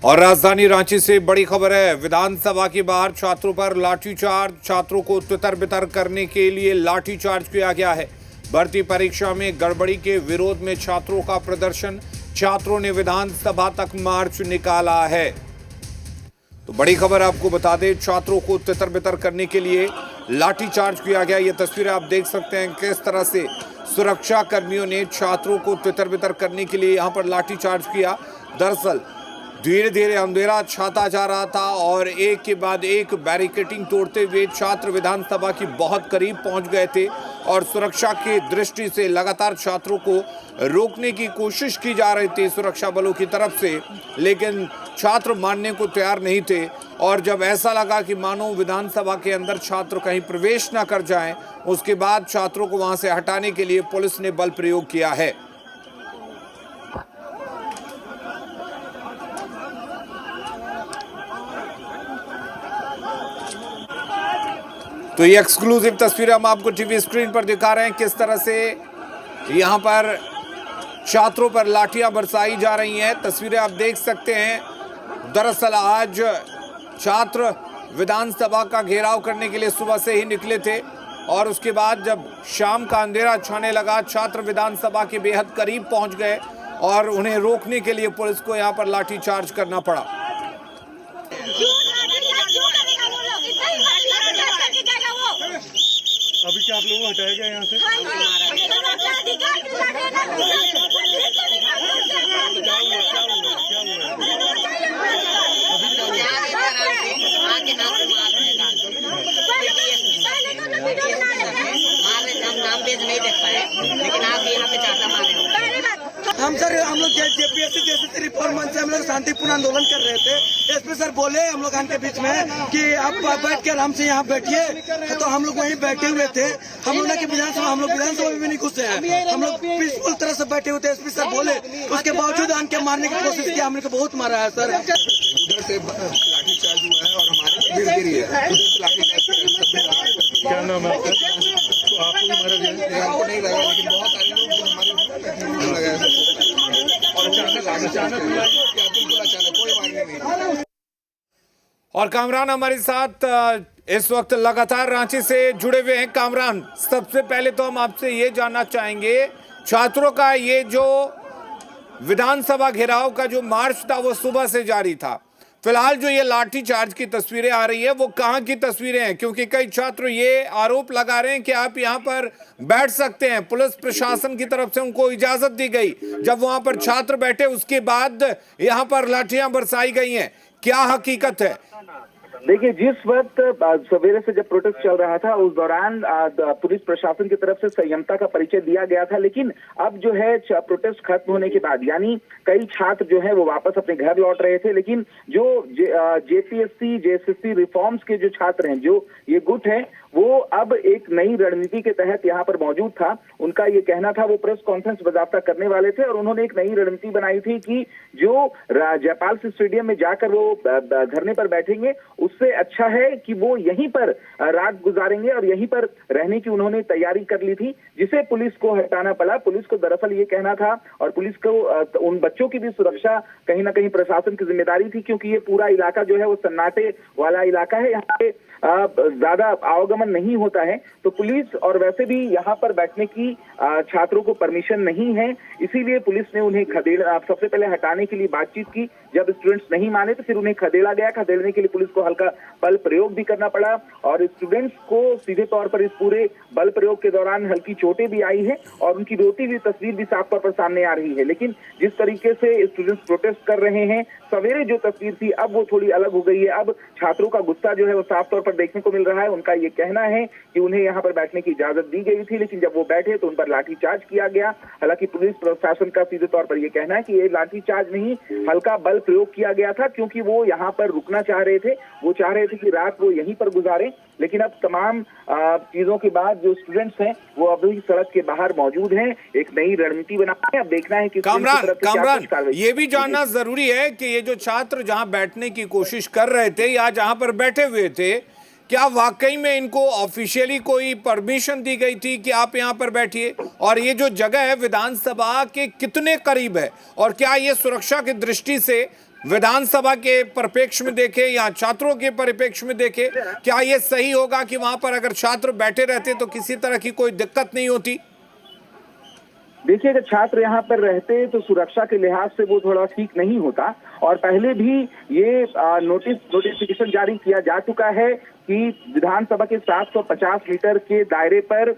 और राजधानी रांची से बड़ी खबर है। विधानसभा के बाहर छात्रों पर लाठीचार्ज, छात्रों को तितर बितर करने के लिए लाठीचार्ज किया गया है। भर्ती परीक्षा में गड़बड़ी के विरोध में छात्रों का प्रदर्शन, छात्रों ने विधानसभा तक मार्च निकाला है। तो बड़ी खबर आपको बता दें, छात्रों को तितर बितर करने के लिए लाठीचार्ज किया गया। ये तस्वीरें आप देख सकते हैं किस तरह से सुरक्षा कर्मियों ने छात्रों को तितर बितर करने के लिए यहां पर लाठीचार्ज किया। दरअसल धीरे धीरे अंधेरा छाता जा रहा था और एक के बाद एक बैरिकेडिंग तोड़ते हुए छात्र विधानसभा की बहुत करीब पहुंच गए थे और सुरक्षा की दृष्टि से लगातार छात्रों को रोकने की कोशिश की जा रही थी सुरक्षा बलों की तरफ से, लेकिन छात्र मानने को तैयार नहीं थे। और जब ऐसा लगा कि मानो विधानसभा के अंदर छात्र कहीं प्रवेश ना कर जाएं, उसके बाद छात्रों को वहां से हटाने के लिए पुलिस ने बल प्रयोग किया है। तो ये एक्सक्लूसिव तस्वीरें हम आपको टीवी स्क्रीन पर दिखा रहे हैं, किस तरह से यहां पर छात्रों पर लाठियां बरसाई जा रही हैं। तस्वीरें आप देख सकते हैं। दरअसल आज छात्र विधानसभा का घेराव करने के लिए सुबह से ही निकले थे और उसके बाद जब शाम का अंधेरा छाने लगा, छात्र विधानसभा के बेहद करीब पहुंच गए और उन्हें रोकने के लिए पुलिस को यहां पर लाठीचार्ज करना पड़ा। अभी क्या आप लोगों को हटाया गया यहाँ से? हम लोग जेपीएससी जैसे रिफॉर्म से हम लोग शांतिपूर्ण आंदोलन कर रहे थे। एसपी सर बोले हम लोग के बीच में कि आप बैठ के आराम से यहाँ बैठिए, तो हम लोग वहीं बैठे हुए थे। हम लोग की विधानसभा में भी नहीं घुसे हैं, हम लोग पीसफुल तरह से बैठे हुए थे। एसपी सर बोले, उसके बावजूद आके मारने की कोशिश की, हमने बहुत मारा है सर। उधर से लाठीचार्ज हुआ है और हमारे भीड़ गिरी है। उधर से लाठीचार्ज। क्या नाम है आपका? तो आपको भी मारा गया? हमको नहीं लगा, लेकिन बहुत सारे लोग जो हमारे लगा और अचानक बिल्कुल अचानक, कोई मारने नहीं। और कामरान हमारे साथ इस वक्त लगातार रांची से जुड़े हुए हैं। कामरान, सबसे पहले तो हम आपसे ये जानना चाहेंगे, छात्रों का ये जो विधानसभा घेराव का जो मार्च था वो सुबह से जारी था। फिलहाल जो ये लाठीचार्ज की तस्वीरें आ रही है वो कहां की तस्वीरें हैं? क्योंकि कई छात्र ये आरोप लगा रहे हैं कि आप यहां पर बैठ सकते हैं, पुलिस प्रशासन की तरफ से उनको इजाजत दी गई। जब वहां पर छात्र बैठे उसके बाद यहां पर लाठियां बरसाई गई हैं, क्या हकीकत है? देखिए, जिस वक्त सवेरे से जब प्रोटेस्ट चल रहा था उस दौरान पुलिस प्रशासन की तरफ से संयमता का परिचय दिया गया था, लेकिन अब जो है प्रोटेस्ट खत्म होने के बाद यानी कई छात्र जो है वो वापस अपने घर लौट रहे थे, लेकिन जो जेपीएससी जेएसएससी रिफॉर्म्स के जो छात्र हैं, जो ये गुट है, वो अब एक नई रणनीति के तहत यहाँ पर मौजूद था। उनका ये कहना था, वो प्रेस कॉन्फ्रेंस बाकायदा करने वाले थे और उन्होंने एक नई रणनीति बनाई थी कि जो जयपाल स्टेडियम में जाकर वो धरने पर बैठेंगे, उससे अच्छा है कि वो यहीं पर रात गुजारेंगे और यहीं पर रहने की उन्होंने तैयारी कर ली थी, जिसे पुलिस को हटाना पड़ा। पुलिस को दरअसल ये कहना था और पुलिस को उन बच्चों की भी सुरक्षा कहीं ना कहीं प्रशासन की जिम्मेदारी थी, क्योंकि ये पूरा इलाका जो है वो सन्नाटे वाला इलाका है, यहाँ पे ज्यादा आवागमन नहीं होता है। तो पुलिस और वैसे भी यहाँ पर बैठने की छात्रों को परमिशन नहीं है, इसीलिए पुलिस ने उन्हें सबसे पहले हटाने के लिए बातचीत की। जब स्टूडेंट्स नहीं माने तो फिर उन्हें खदेड़ा गया। खदेड़ने के लिए पुलिस को हल्का बल प्रयोग भी करना पड़ा और स्टूडेंट्स को सीधे तौर पर इस पूरे बल प्रयोग के दौरान हल्की चोटें भी आई है और उनकी रोती हुई तस्वीर भी साफ तौर पर सामने आ रही है। लेकिन जिस तरीके से स्टूडेंट्स प्रोटेस्ट कर रहे हैं, सवेरे जो तस्वीर थी अब वो थोड़ी अलग हो गई है। अब छात्रों का गुस्सा जो है वो साफ तौर पर देखने को मिल रहा है। उनका ये कहना है कि उन्हें यहाँ पर बैठने की इजाजत दी गई थी, लेकिन जब वो बैठे तो उन पर लाठीचार्ज किया गया। हालांकि पुलिस प्रशासन का सीधे तौर पर यह कहना है कि ये लाठीचार्ज नहीं, हल्का बल प्रयोग किया गया था, क्योंकि वो यहाँ पर रुकना चाह रहे थे। वो चाह रहे थे कि रात वो यहीं पर गुजारें, लेकिन अब तमाम चीजों के बाद जो स्टूडेंट्स हैं वो अभी सड़क के बाहर मौजूद हैं। एक नई रणनीति बनाई है, अब देखना है कि कामरान, ये भी जानना जरूरी है कि ये जो छात्र जहां बैठने की कोशिश कर रहे थे या जहां पर बैठे हुए थे, क्या वाकई में इनको ऑफिशियली कोई परमिशन दी गई थी कि आप यहां पर बैठिए? और ये जो जगह है विधानसभा के कितने करीब है और क्या ये सुरक्षा की दृष्टि से विधानसभा के परिप्रेक्ष्य में देखे या छात्रों के परिप्रेक्ष्य में देखे, क्या ये सही होगा कि वहां पर अगर छात्र बैठे रहते तो किसी तरह की कोई दिक्कत नहीं होती? देखिए, अगर छात्र यहाँ पर रहते तो सुरक्षा के लिहाज से वो थोड़ा ठीक नहीं होता। और पहले भी ये नोटिफिकेशन जारी किया जा चुका है कि विधानसभा के 750 मीटर के दायरे पर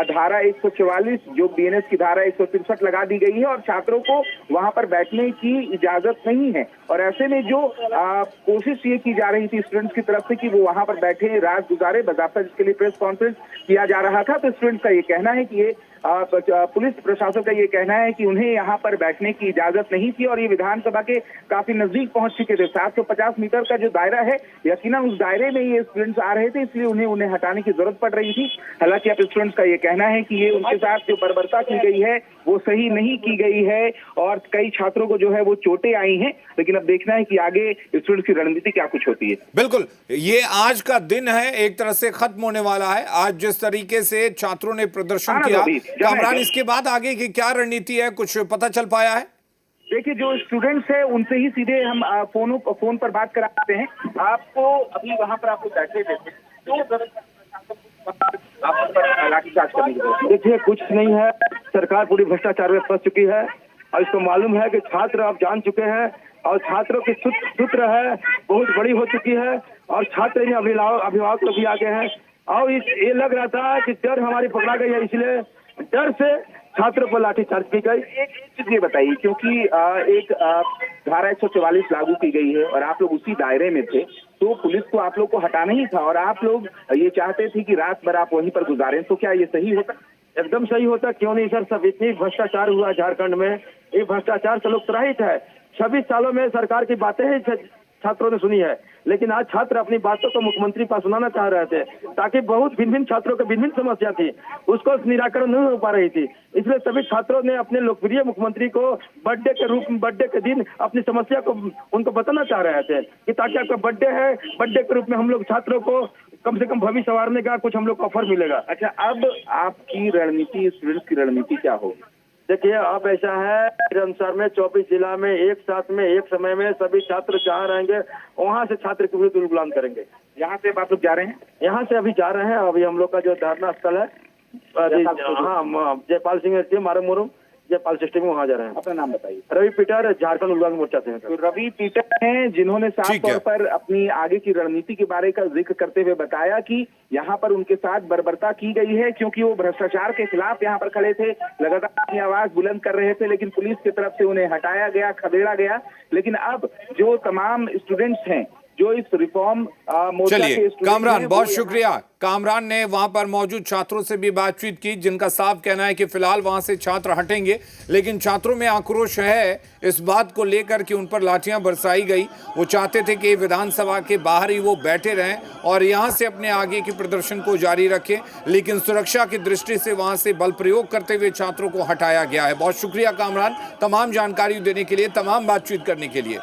धारा 144 जो बीएनएस की धारा 163 लगा दी गई है और छात्रों को वहां पर बैठने की इजाजत नहीं है। और ऐसे में जो कोशिश ये की जा रही थी स्टूडेंट्स की तरफ से कि वो वहां पर बैठे रात गुजारे, बाकायदा जिसके लिए प्रेस कॉन्फ्रेंस किया जा रहा था, तो स्टूडेंट्स का ये कहना है कि ये पुलिस प्रशासन का ये कहना है कि उन्हें यहाँ पर बैठने की इजाजत नहीं थी और ये विधानसभा के काफी नजदीक पहुंच चुके थे। 750 मीटर का जो दायरा है, यकीनन उस दायरे में ये स्टूडेंट्स आ रहे थे, इसलिए उन्हें हटाने की जरूरत पड़ रही थी। हालांकि अब स्टूडेंट्स का ये कहना है कि ये उनके साथ जो बर्बरता की गई है वो सही नहीं की गई है और कई छात्रों को जो है वो चोटें आई हैं। लेकिन अब देखना है कि आगे स्टूडेंट्स की रणनीति क्या कुछ होती है। बिल्कुल, ये आज का दिन है, एक तरह से खत्म होने वाला है। आज जिस तरीके से छात्रों ने प्रदर्शन किया, कामरान, इसके बाद आगे की क्या रणनीति है, कुछ पता चल पाया है? देखिए, जो स्टूडेंट्स हैं उनसे ही सीधे हम फोन पर बात कराते हैं। आपको अभी वहां पर आपको बैठे थे तो लाठीचार्ज करने की जरूरत? देखिए, कुछ नहीं है, सरकार पूरी भ्रष्टाचार में फंस चुकी है और इसको मालूम है कि छात्र अब जान चुके हैं और छात्रों की सूत्र है बहुत बड़ी हो चुकी है और छात्र अभिभावक लोग भी आगे हैं और ये लग रहा था कि डर हमारी पकड़ा गई है, इसलिए डर से छात्रों पर लाठीचार्ज की गई। एक चीज ये बताइए, क्योंकि एक धारा 144 लागू की गई है और आप लोग उसी दायरे में थे, तो पुलिस को आप लोग को हटाना ही था और आप लोग ये चाहते थे कि रात भर आप वहीं पर गुजारें, तो क्या ये सही होता? एकदम सही होता, क्यों नहीं सर। सब इतनी भ्रष्टाचार हुआ झारखंड में, ये भ्रष्टाचार से लोग त्राहित है। 26 सालों में सरकार की बातें ही छात्रों ने सुनी है, लेकिन आज छात्र अपनी बातों को मुख्यमंत्री पास सुनाना चाह रहे थे ताकि बहुत भिन्न छात्रों की भिन्न समस्या थी, उसको निराकरण नहीं हो पा रही थी। इसलिए सभी छात्रों ने अपने लोकप्रिय मुख्यमंत्री को बर्थडे के दिन अपनी समस्या को उनको बताना चाह रहे थे कि ताकि आपका बर्थडे है, बर्थडे के रूप में हम लोग छात्रों को कम से कम भविष्य संवारने का कुछ हम लोग ऑफर मिलेगा। अच्छा, अब आपकी रणनीति, स्टूडेंट्स की रणनीति क्या होगी? देखिए, अब ऐसा है, मेरे अनुसार में 24 जिला में एक साथ में एक समय में सभी छात्र जहाँ रहेंगे वहाँ से छात्र के विरुद्ध उल्लंघन करेंगे। यहाँ से आप लोग जा रहे हैं? यहाँ से अभी जा रहे हैं। अभी हम लोग का जो धरना स्थल है, हाँ, जयपाल सिंह मारूमुरुम जयपाल सिस्टम में वहाँ जा रहे हैं। अपना नाम बताइए। रवि पीटर, झारखंड उल्लंघन मोर्चा से। तो रवि पीटर हैं जिन्होंने साफ तौर पर अपनी आगे की रणनीति के बारे का जिक्र करते हुए बताया कि यहाँ पर उनके साथ बर्बरता की गई है क्योंकि वो भ्रष्टाचार के खिलाफ यहाँ पर खड़े थे, लगातार अपनी आवाज बुलंद कर रहे थे, लेकिन पुलिस की तरफ से उन्हें हटाया गया, खदेड़ा गया। लेकिन अब जो तमाम स्टूडेंट्स हैं जो इस रिफॉर्म मोर्चा के चलिए कामरान, बहुत शुक्रिया। शुक्रिया। कामरान ने वहां पर मौजूद छात्रों से भी बातचीत की, जिनका साफ कहना है कि फिलहाल वहां से छात्र हटेंगे, लेकिन छात्रों में आक्रोश है इस बात को लेकर कि उन पर लाठियां बरसाई गई। वो चाहते थे कि विधानसभा के बाहर ही वो बैठे रहें और यहां से अपने आगे की प्रदर्शन को जारी रखें, लेकिन सुरक्षा की दृष्टि से वहां से बल प्रयोग करते हुए छात्रों को हटाया गया है। बहुत शुक्रिया कामरान, तमाम जानकारी देने के लिए, तमाम बातचीत करने के लिए।